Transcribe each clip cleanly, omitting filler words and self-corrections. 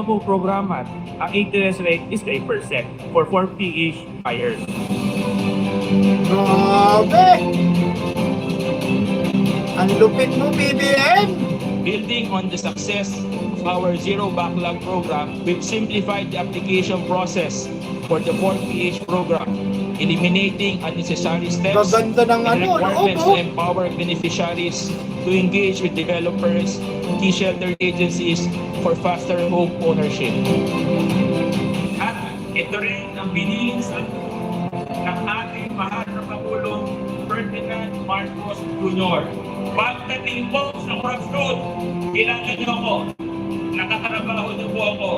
program at ang interest rate is 8% for 40-ish buyers. Grabe! Ang lupit mo, BBM! Building on the success of our Zero Backlog program, we've simplified the application process for the 40-ish program, eliminating unnecessary steps Gaganda ng and requirements to oo. empower beneficiaries to engage with developers, key shelter agencies for faster home ownership. At ito rin ang binilin sa ng ating mahal na Pangulong Ferdinand Marcos Jr. Pagdating po sa corruption, kilala niyo ako, nakatrabaho niyo po ako.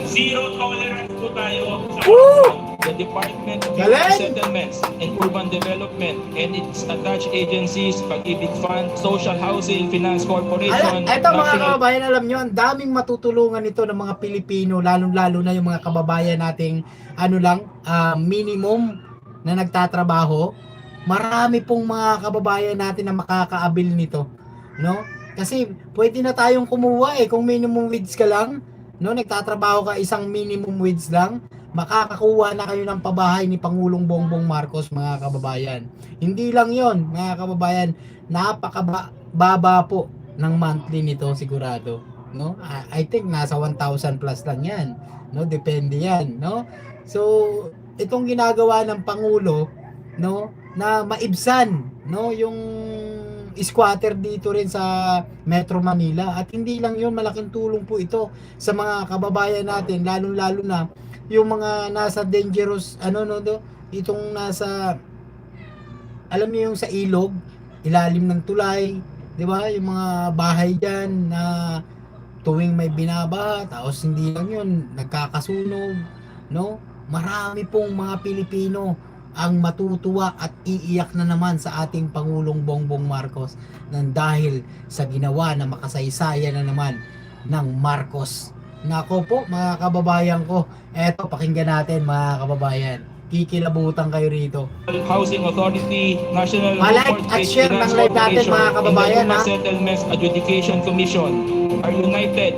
Zero tolerance po tayo sa corruption. The Department of Human Settlements and Urban Development and its attached agencies, Pag-ibig Fund, Social Housing Finance Corporation, Ito mga kababayan, alam nyo, ang daming matutulungan ito ng mga Pilipino, lalong-lalo na yung mga kababayan nating minimum na nagtatrabaho. Marami pong mga kababayan natin na makakaabil nito, no? Kasi pwede na tayong kumuha kung minimum wage ka lang, no? Nagtatrabaho ka isang minimum wage lang, makakakuha na kayo ng pabahay ni Pangulong Bongbong Marcos, mga kababayan. Hindi lang yon, mga kababayan, napakababa po ng monthly nito sigurado, no? I think nasa 1,000 plus lang yan, no? Depende yan, no? So itong ginagawa ng Pangulo, no, na maibsan, no, yung squatter dito rin sa Metro Manila. At hindi lang yun, malaking tulong po ito sa mga kababayan natin, lalong-lalo na yung mga nasa dangerous, itong nasa, alam niyo yung sa ilog, ilalim ng tulay, di ba? Yung mga bahay diyan na tuwing may binabaha, tapos hindi lang yun, nagkakasunog, no? Marami pong mga Pilipino ang matutuwa at iiyak na naman sa ating Pangulong Bongbong Marcos nang dahil sa ginawa na makasaysayan na naman ng Marcos. Nako po mga kababayan ko, eto pakinggan natin mga kababayan. Kikilabutan kayo rito. Housing Authority, National Like at share ng live natin mga kababayan, and the Human Settlements Adjudication Commission are united.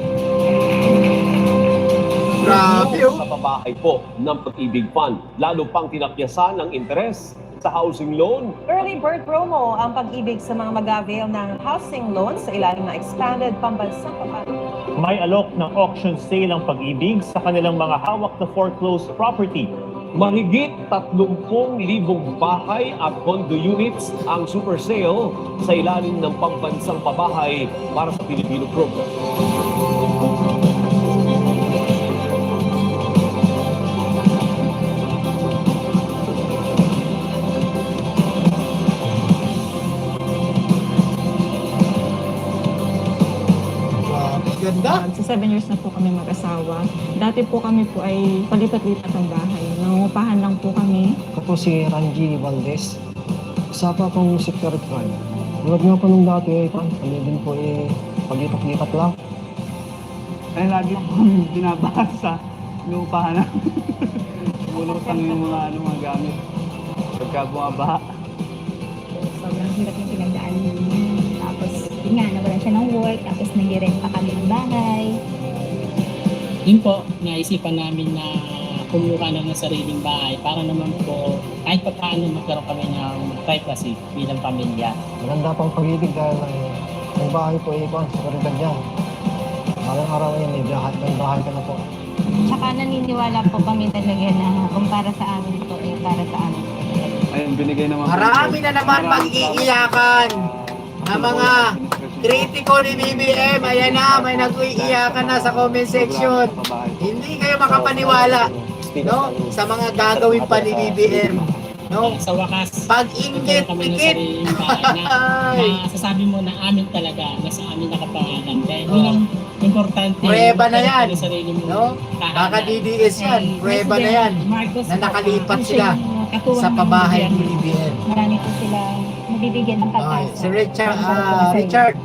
Grabe Sa pabahay po ng Pag-ibig Fund, lalo pang tinakyasan ang interes sa housing loan. Early bird promo ang Pag-ibig sa mga mag-avail ng housing loans sa ilalim ng expanded pambansang pabahay. May alok ng auction sale ang Pag-ibig sa kanilang mga hawak na foreclosed property. Mahigit 30,000 bahay at condo units ang super sale sa ilalim ng pambansang pabahay para sa Pilipino program. Ganda. Sa 7 years na po kami mag-asawa. Dati po kami po ay palipat-lipat ng bahay. Nangungupahan lang po kami. Ako po si Ranji Valdez. Isa pa akong security guard. Tulad nga po nung dati, kami din po paglipat-lipat lang. Ay lagi akong binabahan sa lupahan na. Bulutang yung mga gamit. Pagka bumabaha. Sobrang hirap yung pinagdaan niya. Tapos, yun nga, nawalan siya ng work. Tapos, nag-rent pa kami ng bahay. Yun po, naisipan namin na kumuha ng sariling bahay para naman po kahit pa paano magkaroon kami ng privacy bilang pamilya. Maganda pang pag-ibig dahil ang bahay po sa karidad yan. Malang araw yun, may bahay ka na po. Tsaka naniniwala po kami talaga na kung para sa amin po, para sa amin. Ayun, binigay naman. Marami na naman pag-iiyakan na mga kritiko ni BBM. Ayan na, may nag-iiyakan na sa comment section. Hindi kayo makapaniwala, no, sa mga gagawin pa ni BBM, no? Sa wakas, Pag-inggit, kami ng pikit. sariling bahay na masasabi mo na amin talaga, na sa amin nakapangalan. Dahil yun ang importante. Prueba na yan, yung sarili mo no? Kaka-DDS yan, prueba na yan, na nakalipat sila sa pabahay ni BBM. Marami po sila nabibigyan ng Okay, pag-asa. si Richard,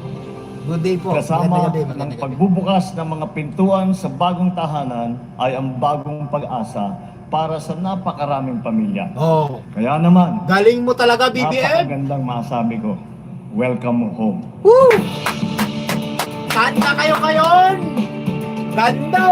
good day po. Kasama Magandang gabi, ng magandang gabi. pagbubukas ng mga pintuan sa bagong tahanan ay ang bagong pag-asa para sa napakaraming pamilya. Oh, Kaya naman, galing mo talaga BBM. napakagandang masabi ko, welcome home. Woo! Saan na kayo ngayon? Ganda!